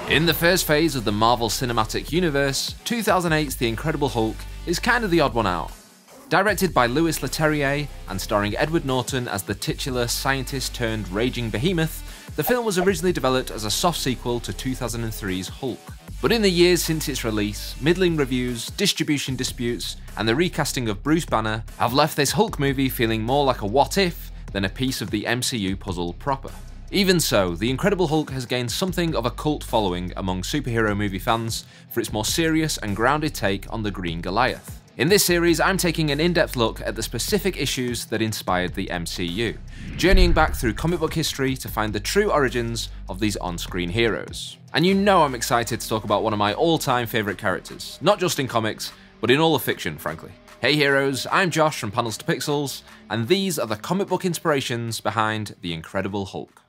In the first phase of the Marvel Cinematic Universe, 2008's The Incredible Hulk is kind of the odd one out. Directed by Louis Leterrier and starring Edward Norton as the titular scientist-turned-raging behemoth, the film was originally developed as a soft sequel to 2003's Hulk. But in the years since its release, middling reviews, distribution disputes, and the recasting of Bruce Banner have left this Hulk movie feeling more like a what-if than a piece of the MCU puzzle proper. Even so, The Incredible Hulk has gained something of a cult following among superhero movie fans for its more serious and grounded take on the Green Goliath. In this series, I'm taking an in-depth look at the specific issues that inspired the MCU, journeying back through comic book history to find the true origins of these on-screen heroes. And you know I'm excited to talk about one of my all-time favourite characters, not just in comics, but in all of fiction, frankly. Hey heroes, I'm Josh from Panels to Pixels, and these are the comic book inspirations behind The Incredible Hulk.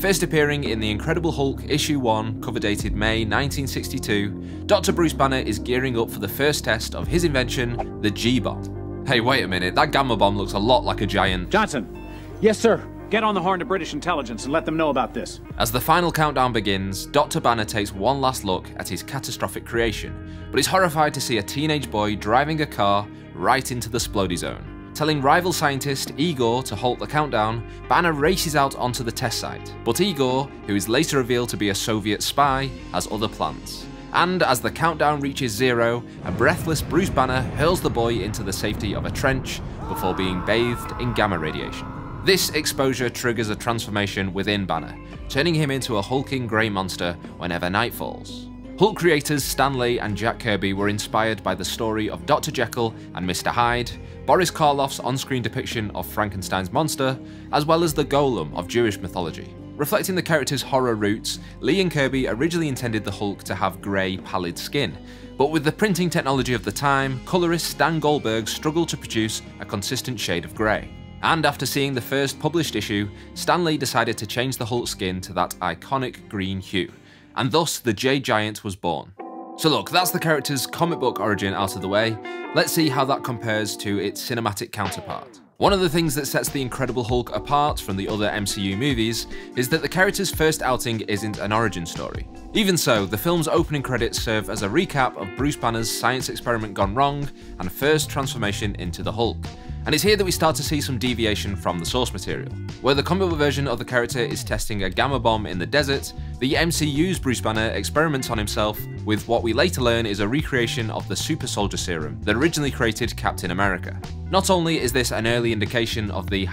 First appearing in The Incredible Hulk Issue 1, cover dated May 1962, Dr. Bruce Banner is gearing up for the first test of his invention, the G-Bomb. Hey, wait a minute, that gamma bomb looks a lot like a giant... Johnson! Yes, sir. Get on the horn to British intelligence and let them know about this. As the final countdown begins, Dr. Banner takes one last look at his catastrophic creation, but is horrified to see a teenage boy driving a car right into the splodey zone. Telling rival scientist Igor to halt the countdown, Banner races out onto the test site. But Igor, who is later revealed to be a Soviet spy, has other plans. And as the countdown reaches zero, a breathless Bruce Banner hurls the boy into the safety of a trench before being bathed in gamma radiation. This exposure triggers a transformation within Banner, turning him into a hulking grey monster whenever night falls. Hulk creators Stan Lee and Jack Kirby were inspired by the story of Dr. Jekyll and Mr. Hyde, Boris Karloff's on-screen depiction of Frankenstein's monster, as well as the Golem of Jewish mythology. Reflecting the character's horror roots, Lee and Kirby originally intended the Hulk to have grey, pallid skin, but with the printing technology of the time, colorist Stan Goldberg struggled to produce a consistent shade of grey. And after seeing the first published issue, Stan Lee decided to change the Hulk's skin to that iconic green hue, and thus the Jade Giant was born. So look, that's the character's comic book origin out of the way. Let's see how that compares to its cinematic counterpart. One of the things that sets The Incredible Hulk apart from the other MCU movies is that the character's first outing isn't an origin story. Even so, the film's opening credits serve as a recap of Bruce Banner's science experiment gone wrong and first transformation into the Hulk. And it's here that we start to see some deviation from the source material. Where the comic book version of the character is testing a gamma bomb in the desert, the MCU's Bruce Banner experiments on himself with what we later learn is a recreation of the super soldier serum that originally created Captain America. Not only is this an early indication of the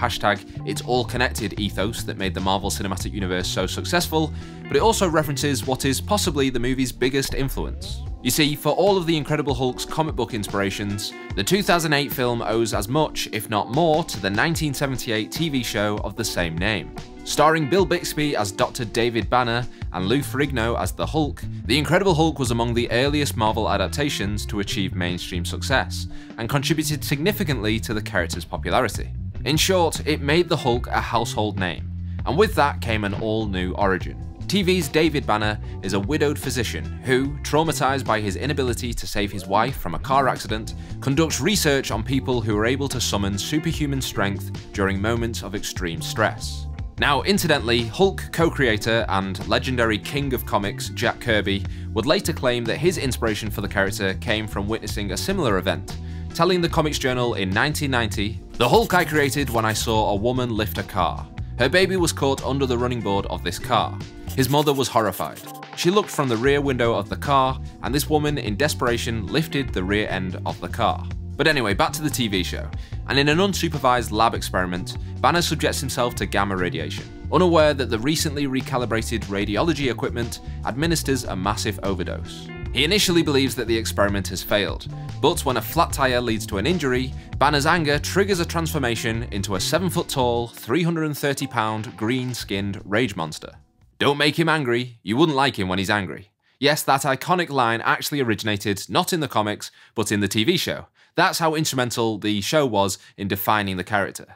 #It's all connected ethos that made the Marvel Cinematic Universe so successful, but it also references what is possibly the movie's biggest influence. You see, for all of the Incredible Hulk's comic book inspirations, the 2008 film owes as much, if not more, to the 1978 TV show of the same name. Starring Bill Bixby as Dr. David Banner and Lou Ferrigno as the Hulk, The Incredible Hulk was among the earliest Marvel adaptations to achieve mainstream success, and contributed significantly to the character's popularity. In short, it made the Hulk a household name, and with that came an all-new origin. TV's David Banner is a widowed physician who, traumatized by his inability to save his wife from a car accident, conducts research on people who are able to summon superhuman strength during moments of extreme stress. Now, incidentally, Hulk co-creator and legendary king of comics Jack Kirby would later claim that his inspiration for the character came from witnessing a similar event, telling the Comics Journal in 1990, "The Hulk I created when I saw a woman lift a car. Her baby was caught under the running board of this car. His mother was horrified. She looked from the rear window of the car, and this woman in desperation lifted the rear end of the car." But anyway, back to the TV show, and in an unsupervised lab experiment, Banner subjects himself to gamma radiation, unaware that the recently recalibrated radiology equipment administers a massive overdose. He initially believes that the experiment has failed, but when a flat tire leads to an injury, Banner's anger triggers a transformation into a 7-foot-tall, 330-pound, green-skinned rage monster. Don't make him angry, you wouldn't like him when he's angry. Yes, that iconic line actually originated not in the comics, but in the TV show. That's how instrumental the show was in defining the character.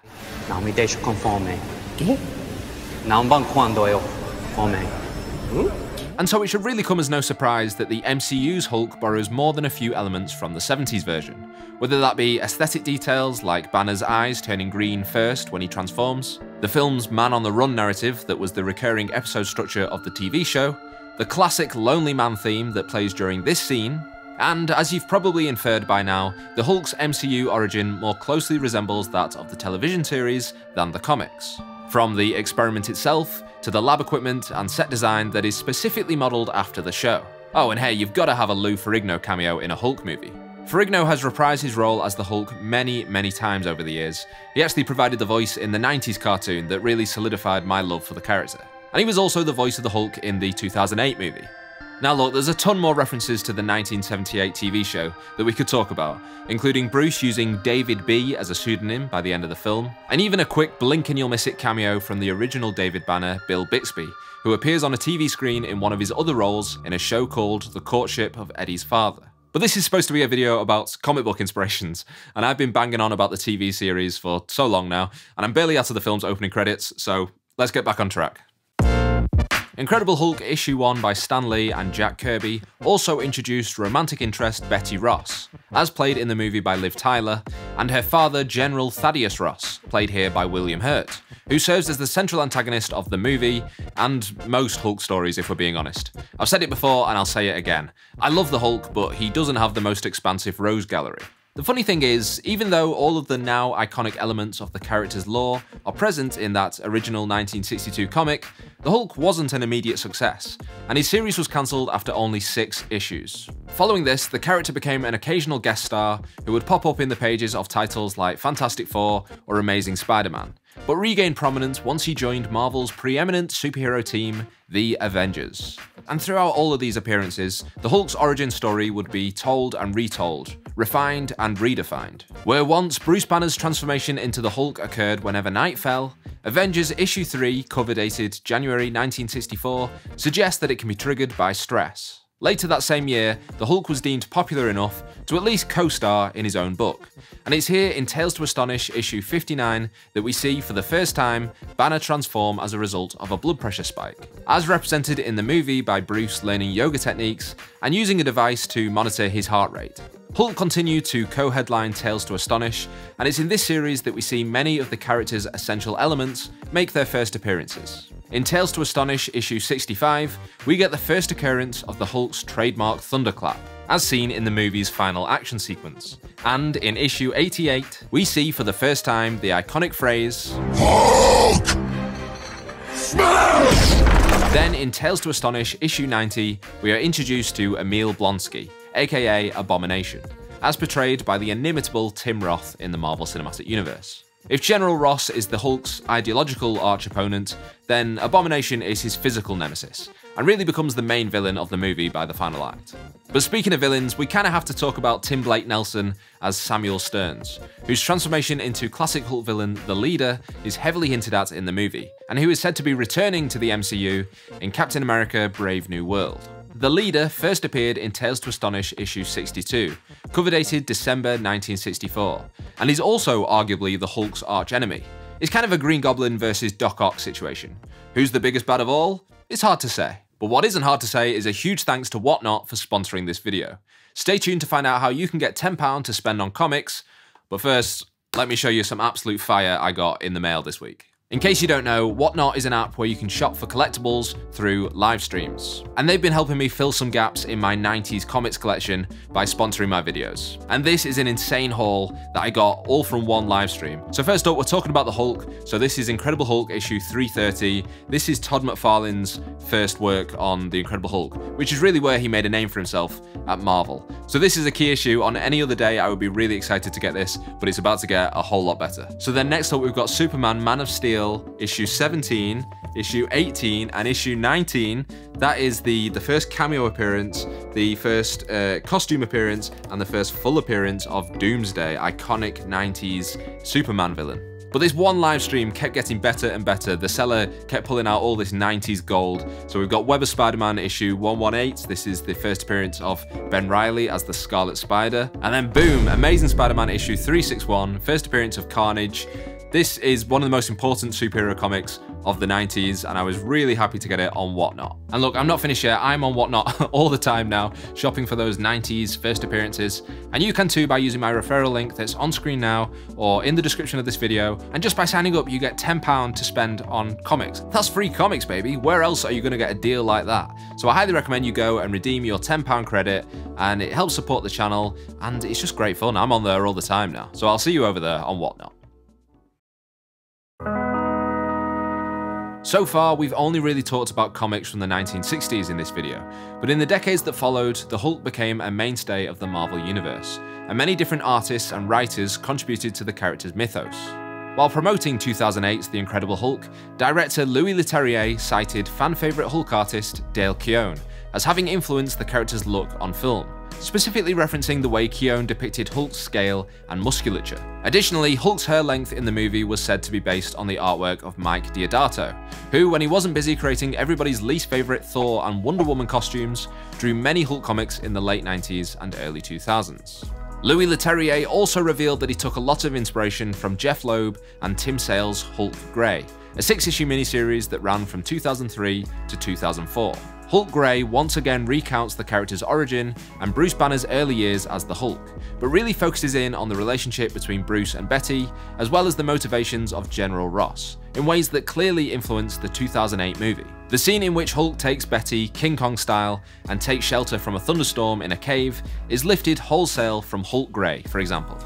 Não me deixe conforme. Quê? Não banquando eu fome. And so it should really come as no surprise that the MCU's Hulk borrows more than a few elements from the 70s version, whether that be aesthetic details like Banner's eyes turning green first when he transforms, the film's man on the run narrative that was the recurring episode structure of the TV show, the classic Lonely Man theme that plays during this scene, and as you've probably inferred by now, the Hulk's MCU origin more closely resembles that of the television series than the comics. From the experiment itself, to the lab equipment and set design that is specifically modelled after the show. Oh, and hey, you've got to have a Lou Ferrigno cameo in a Hulk movie. Ferrigno has reprised his role as the Hulk many times over the years. He actually provided the voice in the 90s cartoon that really solidified my love for the character. And he was also the voice of the Hulk in the 2008 movie. Now look, there's a ton more references to the 1978 TV show that we could talk about, including Bruce using David B as a pseudonym by the end of the film, and even a quick blink and you'll miss it cameo from the original David Banner, Bill Bixby, who appears on a TV screen in one of his other roles in a show called The Courtship of Eddie's Father. But this is supposed to be a video about comic book inspirations, and I've been banging on about the TV series for so long now, and I'm barely out of the film's opening credits, so let's get back on track. Incredible Hulk issue 1 by Stan Lee and Jack Kirby also introduced romantic interest Betty Ross, as played in the movie by Liv Tyler, and her father General Thaddeus Ross, played here by William Hurt, who serves as the central antagonist of the movie, and most Hulk stories if we're being honest. I've said it before and I'll say it again. I love the Hulk, but he doesn't have the most expansive rogues gallery. The funny thing is, even though all of the now iconic elements of the character's lore are present in that original 1962 comic, the Hulk wasn't an immediate success, and his series was cancelled after only 6 issues. Following this, the character became an occasional guest star who would pop up in the pages of titles like Fantastic Four or Amazing Spider-Man, but regained prominence once he joined Marvel's preeminent superhero team, the Avengers. And throughout all of these appearances, the Hulk's origin story would be told and retold, refined and redefined. Where once Bruce Banner's transformation into the Hulk occurred whenever night fell, Avengers issue 3, cover dated January 1964, suggests that it can be triggered by stress. Later that same year, the Hulk was deemed popular enough to at least co-star in his own book, and it's here in Tales to Astonish issue 59 that we see for the first time Banner transform as a result of a blood pressure spike, as represented in the movie by Bruce learning yoga techniques and using a device to monitor his heart rate. Hulk continued to co-headline Tales to Astonish, and it's in this series that we see many of the character's essential elements make their first appearances. In Tales to Astonish issue 65, we get the first occurrence of the Hulk's trademark thunderclap, as seen in the movie's final action sequence. And in issue 88, we see for the first time the iconic phrase, Hulk! Smash! Then in Tales to Astonish issue 90, we are introduced to Emil Blonsky, aka Abomination, as portrayed by the inimitable Tim Roth in the Marvel Cinematic Universe. If General Ross is the Hulk's ideological arch-opponent, then Abomination is his physical nemesis, and really becomes the main villain of the movie by the final act. But speaking of villains, we kinda have to talk about Tim Blake Nelson as Samuel Stearns, whose transformation into classic Hulk villain The Leader is heavily hinted at in the movie, and who is said to be returning to the MCU in Captain America: Brave New World. The Leader first appeared in Tales to Astonish issue 62, cover dated December 1964, and is also arguably the Hulk's arch-enemy. It's kind of a Green Goblin versus Doc Ock situation. Who's the biggest bad of all? It's hard to say. But what isn't hard to say is a huge thanks to Whatnot for sponsoring this video. Stay tuned to find out how you can get £10 to spend on comics, but first, let me show you some absolute fire I got in the mail this week. In case you don't know, Whatnot is an app where you can shop for collectibles through live streams. And they've been helping me fill some gaps in my 90s comics collection by sponsoring my videos. And this is an insane haul that I got all from one live stream. So first up, we're talking about the Hulk. So this is Incredible Hulk issue 330. This is Todd McFarlane's first work on the Incredible Hulk, which is really where he made a name for himself at Marvel. So this is a key issue. On any other day, I would be really excited to get this, but it's about to get a whole lot better. So then next up, we've got Superman Man of Steel, issue 17, issue 18, and issue 19. That is the first cameo appearance, the first costume appearance, and the first full appearance of Doomsday, iconic 90s Superman villain. But this one live stream kept getting better and better. The seller kept pulling out all this 90s gold. So we've got Web of Spider-Man issue 118. This is the first appearance of Ben Reilly as the Scarlet Spider. And then boom, Amazing Spider-Man issue 361, first appearance of Carnage. This is one of the most important superhero comics of the 90s, and I was really happy to get it on Whatnot. And look, I'm not finished yet. I'm on Whatnot all the time now, shopping for those 90s first appearances, and you can too by using my referral link that's on screen now or in the description of this video. And just by signing up, you get £10 to spend on comics. That's free comics, baby. Where else are you going to get a deal like that? So I highly recommend you go and redeem your £10 credit, and it helps support the channel, and it's just great fun. I'm on there all the time now. So I'll see you over there on Whatnot. So far, we've only really talked about comics from the 1960s in this video, but in the decades that followed, the Hulk became a mainstay of the Marvel Universe, and many different artists and writers contributed to the character's mythos. While promoting 2008's The Incredible Hulk, director Louis Leterrier cited fan-favourite Hulk artist Dale Keown as having influenced the character's look on film, specifically referencing the way Keown depicted Hulk's scale and musculature. Additionally, Hulk's hair length in the movie was said to be based on the artwork of Mike Deodato, who, when he wasn't busy creating everybody's least favourite Thor and Wonder Woman costumes, drew many Hulk comics in the late 90s and early 2000s. Louis Leterrier also revealed that he took a lot of inspiration from Jeff Loeb and Tim Sale's Hulk Grey, a 6-issue miniseries that ran from 2003 to 2004. Hulk Grey once again recounts the character's origin and Bruce Banner's early years as the Hulk, but really focuses in on the relationship between Bruce and Betty, as well as the motivations of General Ross, in ways that clearly influenced the 2008 movie. The scene in which Hulk takes Betty King Kong style and takes shelter from a thunderstorm in a cave is lifted wholesale from Hulk Grey, for example.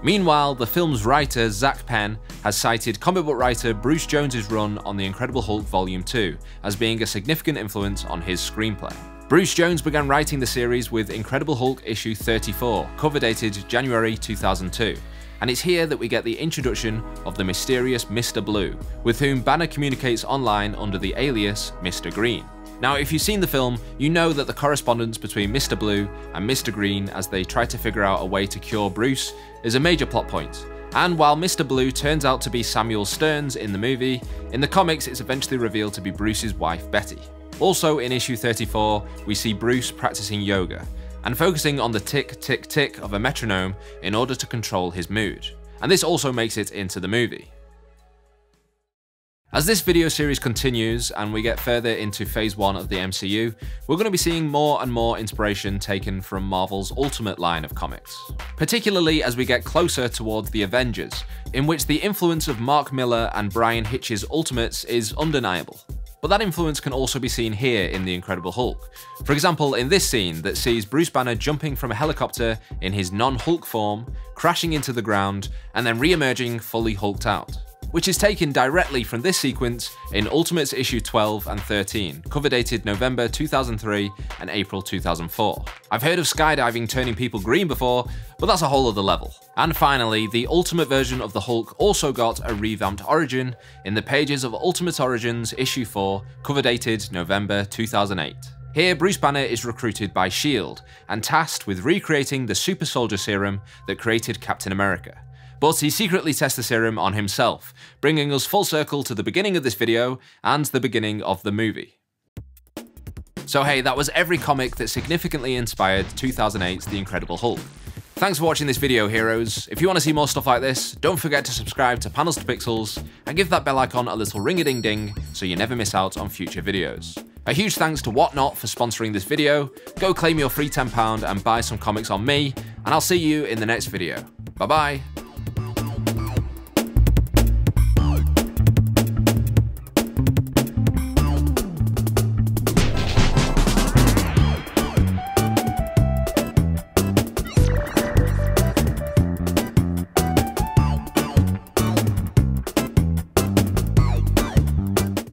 Meanwhile, the film's writer, Zach Penn, has cited comic book writer Bruce Jones's run on The Incredible Hulk Volume 2 as being a significant influence on his screenplay. Bruce Jones began writing the series with Incredible Hulk issue 34, cover dated January 2002, and it's here that we get the introduction of the mysterious Mr. Blue, with whom Banner communicates online under the alias Mr. Green. Now, if you've seen the film, you know that the correspondence between Mr. Blue and Mr. Green as they try to figure out a way to cure Bruce is a major plot point. And while Mr. Blue turns out to be Samuel Stearns in the movie, in the comics it's eventually revealed to be Bruce's wife Betty. Also in issue 34, we see Bruce practicing yoga and focusing on the tick tick tick of a metronome in order to control his mood. And this also makes it into the movie. As this video series continues and we get further into phase 1 of the MCU, we're going to be seeing more and more inspiration taken from Marvel's Ultimate line of comics, particularly as we get closer towards the Avengers, in which the influence of Mark Millar and Brian Hitch's Ultimates is undeniable. But that influence can also be seen here in The Incredible Hulk. For example, in this scene that sees Bruce Banner jumping from a helicopter in his non-Hulk form, crashing into the ground, and then re-emerging fully hulked out, which is taken directly from this sequence in Ultimates issue 12 and 13, cover dated November 2003 and April 2004. I've heard of skydiving turning people green before, but that's a whole other level. And finally, the Ultimate version of the Hulk also got a revamped origin in the pages of Ultimate Origins issue 4, cover dated November 2008. Here, Bruce Banner is recruited by S.H.I.E.L.D. and tasked with recreating the super soldier serum that created Captain America. But he secretly tests the serum on himself, bringing us full circle to the beginning of this video and the beginning of the movie. So hey, that was every comic that significantly inspired 2008's The Incredible Hulk. Thanks for watching this video, heroes. If you want to see more stuff like this, don't forget to subscribe to Panels to Pixels and give that bell icon a little ring-a-ding-ding so you never miss out on future videos. A huge thanks to Whatnot for sponsoring this video. Go claim your free £10 and buy some comics on me, and I'll see you in the next video. Bye bye.